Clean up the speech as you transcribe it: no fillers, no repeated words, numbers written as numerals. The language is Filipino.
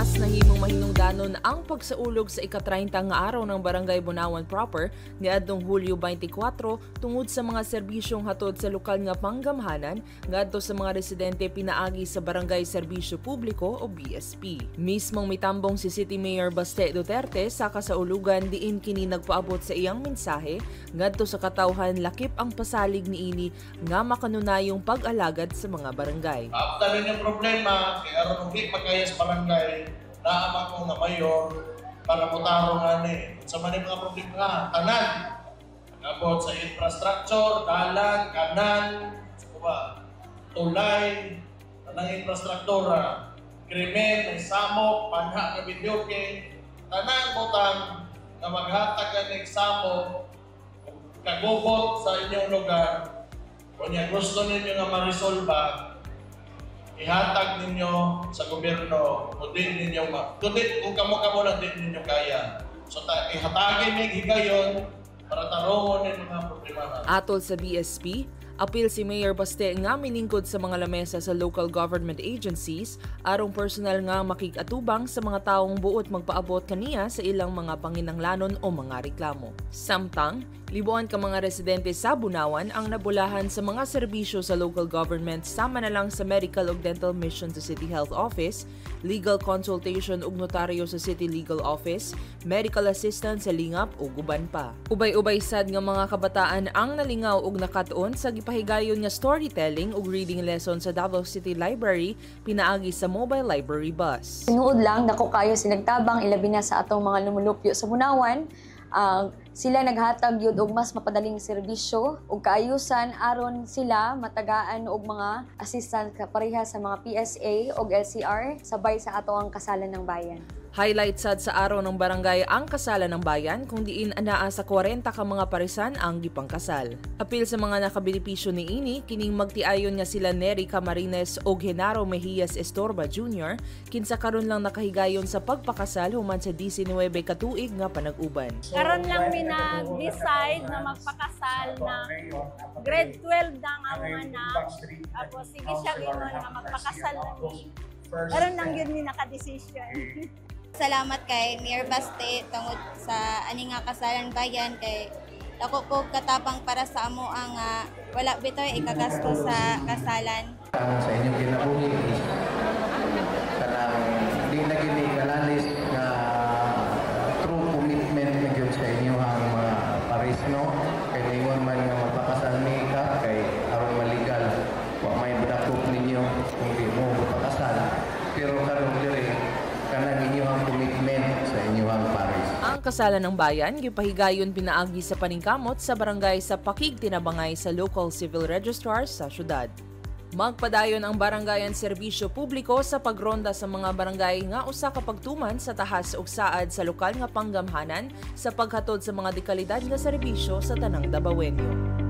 Mas nahimong mahinungdanon ang pagsaulog sa ika-30 nga araw ng Barangay Bunawan proper niadtong Hulyo 24 tungod sa mga serbisyong hatod sa lokal nga panggamhanan ngadto sa mga residente pinaagi sa Barangay Serbisyo Publiko o BSP. Mismong mitambong si City Mayor Baste Duterte sa kasaulugan diin kini nagpaabot sa iyang mensahe ngadto sa katawhan lakip ang pasalig niini nga makanunayong pag-alagad sa mga barangay. Dali ng problema kay aron ug magkayas barangay naamang ko nga mayor para mutaro nga ni sa mga problema nga tanan abot sa infrastructure, dalan, kanan, tulay, tanang infrastruktura, krimen, samok, panha nga videoke, tanan butang na maghatag ng samok kagubot sa inyong lugar. Kung gusto ninyo nga ma-resolve, ihatag ninyo sa gobyerno kung din ninyo kung kamo lang din ninyo kaya. So ihatagin ng higayon para tarungon ng mga problema. Atol sa BSP, apil si Mayor Baste nga miningkod sa mga lamesa sa local government agencies arong personal nga makikatubang sa mga taong buot magpaabot kaniya sa ilang mga panginanglanon o mga reklamo. Samtang, libuan ka mga residente sa Bunawan ang nabulahan sa mga serbisyo sa local government sama na lang sa medical ug dental mission sa City Health Office, legal consultation ug notaryo sa City Legal Office, medical assistance sa lingap ug uban pa. Ubay-ubay sad nga mga kabataan ang nalingaw ug nakatuon sa gipahigayon nga storytelling ug reading lesson sa Davao City Library pinaagi sa mobile library bus. Tinuod lang dako kayo sinagtabang ilabi na sa atong mga lumulupyo sa Bunawan. Sila naghatag yun og mas mapadaling serbisyo ug kaayusan aron sila matagaan og mga assistant pareha sa mga PSA ug LCR sabay sa ato ang kasalan ng bayan. Highlight sad sa araw ng barangay ang kasalan ng bayan kung diin anaa sa 40 ka mga parisan ang gipangkasal. Apil sa mga nakabenepisyo niini kining magtiayon nga sila Nery Camarines o Genaro Mejias Estorba Jr. kinsa karon lang nakahigayon sa pagpakasal human sa 19 ka tuig nga panag-uban. Karon lang mi nag-decide na magpakasal na grade 12 ang among anak. Tapos sige siya ginon nga magpakasal na ni. Karon lang yun mi naka-decision. Salamat kay Mayor Baste tungod sa ani nga kasalan bayan kay dako po katapang para sa amo ang wala bitoy ikagasto sa kasalan. Sa inyong kinabuhi kanang di na gini kalalis nga true commitment na gyud sa inyo ang mga paris no kay ingon man nga magpakasal ni ka kay aron maligal wa may badakop ninyo kung di mo magpakasal pero karon diri kanang inyong commitment sa inyong paris. Ang kasalan ng bayan gipahigayon pinaagi sa paningkamot sa barangay sa Pakig Tinabangay sa local civil registrar sa syudad. Magpadayon ang Barangayan Serbisyo Publiko sa pagronda sa mga barangay nga usa ka pagtuman sa tahas ug saad sa lokal nga panggamhanan sa paghatod sa mga dekalidad nga serbisyo sa tanang Dabawenyo.